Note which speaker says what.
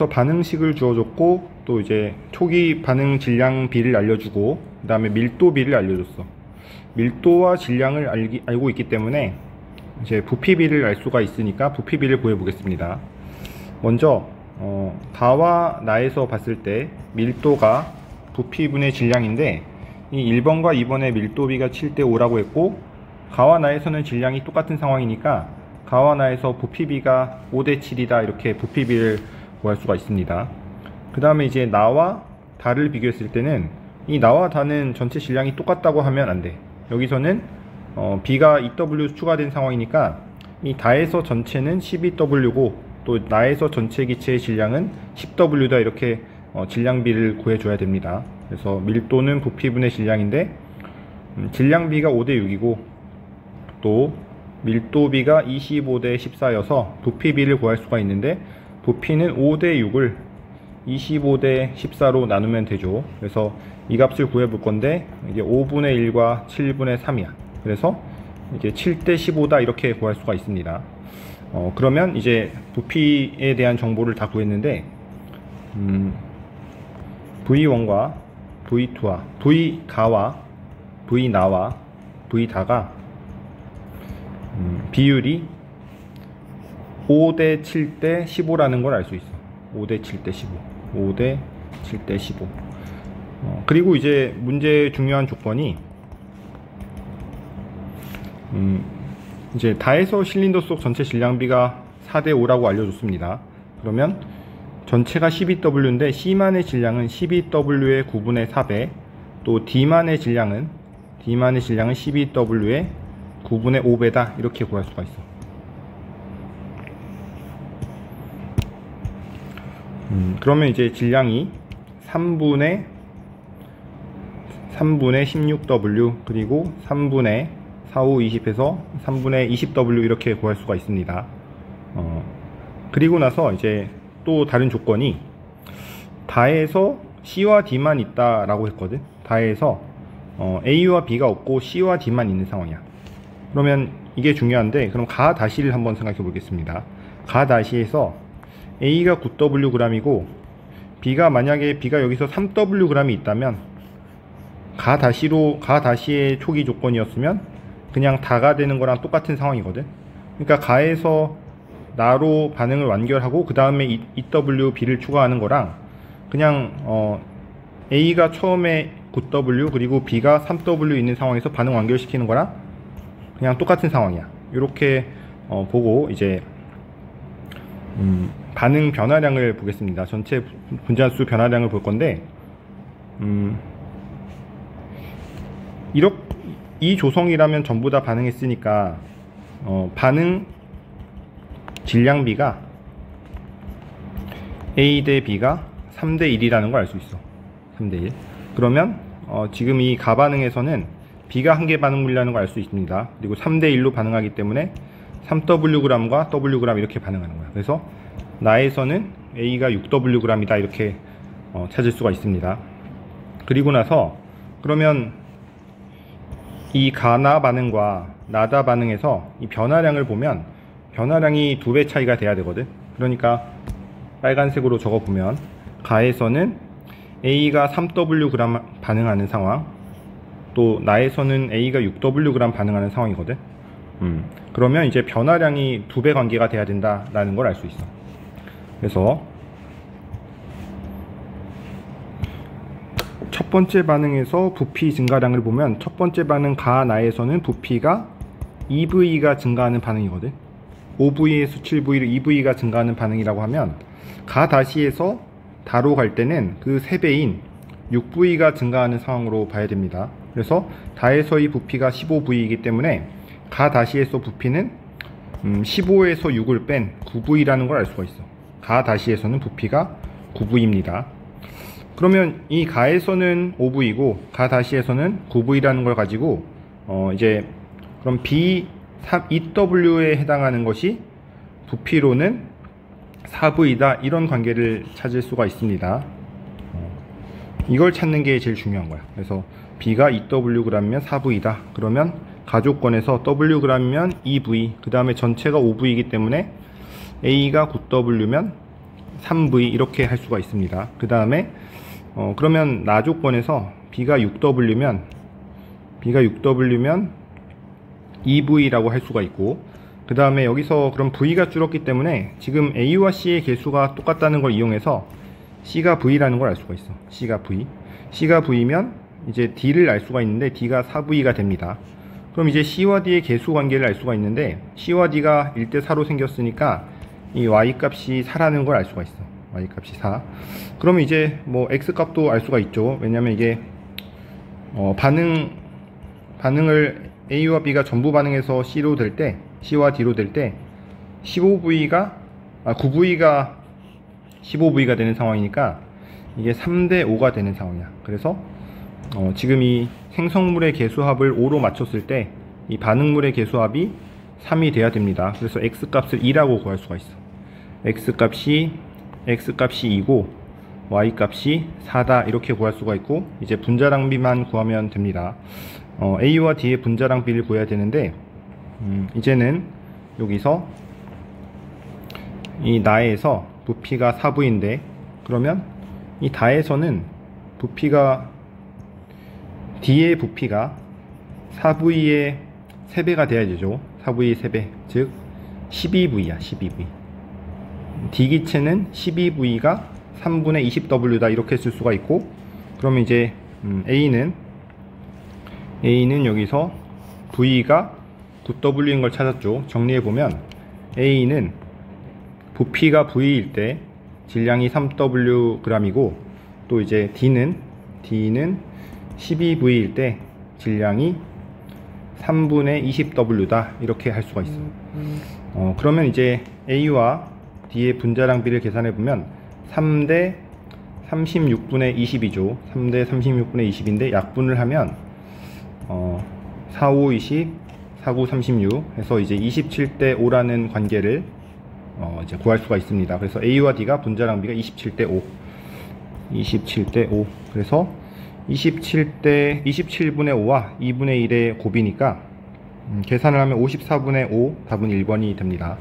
Speaker 1: 반응식을 주어줬고, 또 이제 초기 반응 질량 비를 알려주고, 그 다음에 밀도 비를 알려줬어. 밀도와 질량을 알고 있기 때문에 이제 부피비를 알 수가 있으니까 부피비를 구해보겠습니다. 먼저 가와 나에서 봤을 때 밀도가 부피분의 질량인데, 이 1번과 2번의 밀도비가 7대 5라고 했고, 가와 나에서는 질량이 똑같은 상황이니까 가와 나에서 부피비가 5대 7이다, 이렇게 부피비를 구할 수가 있습니다. 그 다음에 이제 나와 다를 비교했을 때는, 이 나와 다는 전체 질량이 똑같다고 하면 안 돼. 여기서는 B가 2W 추가된 상황이니까 이 다에서 전체는 12W고 또 나에서 전체 기체의 질량은 10W다, 이렇게 질량비를 구해줘야 됩니다. 그래서 밀도는 부피분의 질량인데, 질량비가 5대 6이고 또 밀도비가 25대 14여서 부피비를 구할 수가 있는데, 부피는 5대 6을 25대 14로 나누면 되죠. 그래서 이 값을 구해 볼 건데, 이게 5분의 1과 7분의 3이야. 그래서 이게 7대 15다, 이렇게 구할 수가 있습니다. 그러면 이제 부피에 대한 정보를 다 구했는데, V1과 V2와 V 가와 V 나와 V 다가 비율이 5대 7대 15라는 걸 알 수 있어. 5대 7대 15, 5대 7대 15. 그리고 이제 문제의 중요한 조건이, 이제 다에서 실린더 속 전체 질량비가 4대 5라고 알려줬습니다. 그러면 전체가 12W인데 C만의 질량은 12W의 9분의 4배, 또 D만의 질량은 12W의 9분의 5배다, 이렇게 구할 수가 있어. 그러면 이제 질량이 3분의 16W 그리고 3분의 4, 5, 20해서 3분의 20W, 이렇게 구할 수가 있습니다. 그리고 나서 이제 또 다른 조건이, 다에서 C와 D만 있다라고 했거든. 다에서 A와 B가 없고 C와 D만 있는 상황이야. 그러면 이게 중요한데, 그럼 가 다시를 한번 생각해 보겠습니다. 가 다시에서 A가 9Wg이고 만약에 B가 여기서 3Wg이 있다면, 가 다시의 초기 조건이었으면 그냥 다가 되는 거랑 똑같은 상황이거든. 그러니까 가에서 나로 반응을 완결하고 그 다음에 2W B를 추가하는 거랑, 그냥 A가 처음에 9W 그리고 B가 3W 있는 상황에서 반응 완결시키는 거랑 그냥 똑같은 상황이야. 이렇게 보고 이제 반응 변화량을 보겠습니다. 전체 분자수 변화량을 볼 건데, 이 조성이라면 전부 다 반응했으니까 반응 질량비가 A 대 B가 3대 1이라는 걸 알 수 있어. 3대 1. 그러면 지금 이 가반응에서는 B가 한 개 반응 물량인 걸 알 수 있습니다. 그리고 3대 1로 반응하기 때문에 3Wg과 Wg 이렇게 반응하는 거야. 그래서 나에서는 A가 6Wg이다, 이렇게 찾을 수가 있습니다. 그리고 나서 그러면 이 가나 반응과 나다 반응에서 이 변화량을 보면 변화량이 2배 차이가 돼야 되거든. 그러니까 빨간색으로 적어 보면, 가에서는 A가 3Wg 반응하는 상황, 또 나에서는 A가 6Wg 반응하는 상황이거든. 그러면 이제 변화량이 2배 관계가 돼야 된다라는 걸 알 수 있어. 그래서 첫 번째 반응에서 부피 증가량을 보면, 첫 번째 반응 가 나에서는 부피가 2V가 증가하는 반응이거든. 5V에서 7V로 2V가 증가하는 반응이라고 하면, 가 다시에서 다로 갈 때는 그 3배인 6V가 증가하는 상황으로 봐야 됩니다. 그래서 다에서의 부피가 15V이기 때문에 가 다시에서 부피는 15에서 6을 뺀 9V라는 걸 알 수가 있어. 가 다시에서는 부피가 9V입니다. 그러면 이 가에서는 5V고 가 다시에서는 9V라는 걸 가지고 이제 그럼 B 2W에 해당하는 것이 부피로는 4V다, 이런 관계를 찾을 수가 있습니다. 이걸 찾는 게 제일 중요한 거야. 그래서 B가 2Wg면 4V다. 그러면 가조건에서 Wg면 2V, 그 다음에 전체가 5V이기 때문에 A가 9W면 3V 이렇게 할 수가 있습니다. 그 다음에 그러면 나 조건에서 B가 6W면 2V라고 할 수가 있고, 그 다음에 여기서 그럼 V가 줄었기 때문에 지금 A와 C의 개수가 똑같다는 걸 이용해서 C가 V라는 걸 알 수가 있어. C가 V면 이제 D를 알 수가 있는데 D가 4V가 됩니다. 그럼 이제 C와 D의 개수 관계를 알 수가 있는데, C와 D가 1대 4로 생겼으니까 이 Y 값이 4라는 걸 알 수가 있어. Y 값이 4. 그러면 이제 뭐 X 값도 알 수가 있죠. 왜냐면 이게 반응을 A와 B가 전부 반응해서 C와 D로 될 때 9V가 15V가 되는 상황이니까 이게 3대 5가 되는 상황이야. 그래서 지금 이 생성물의 개수합을 5로 맞췄을 때 이 반응물의 개수합이 3이 돼야 됩니다. 그래서 X 값을 2라고 구할 수가 있어. X 값이 2고 Y 값이 4다 이렇게 구할 수가 있고, 이제 분자량비만 구하면 됩니다. A와 D의 분자량비를 구해야 되는데, 이제는 여기서 이 나에서 부피가 4V인데, 그러면 이 다에서는 D의 부피가 4V의 3배가 돼야 되죠. 4V의 3배, 즉 12V야. 12V. D기체는 12V가 3분의 20W다 이렇게 쓸 수가 있고, 그러면 이제 A는 여기서 V가 9W인 걸 찾았죠. 정리해보면 A는 부피가 V일 때 질량이 3Wg이고, 또 이제 D는 12V일 때 질량이 3분의 20W다 이렇게 할 수가 있어. 그러면 이제 A와 D의 분자량비를 계산해보면 3대 36분의 20이죠. 3대 36분의 20인데 약분을 하면 4, 5, 20, 4, 9, 36 해서 이제 27대 5라는 관계를 이제 구할 수가 있습니다. 그래서 A와 D가 분자량비가 27대 5. 그래서 27분의 5와 2분의 1의 곱이니까 계산을 하면 54분의 5, 답은 1번이 됩니다.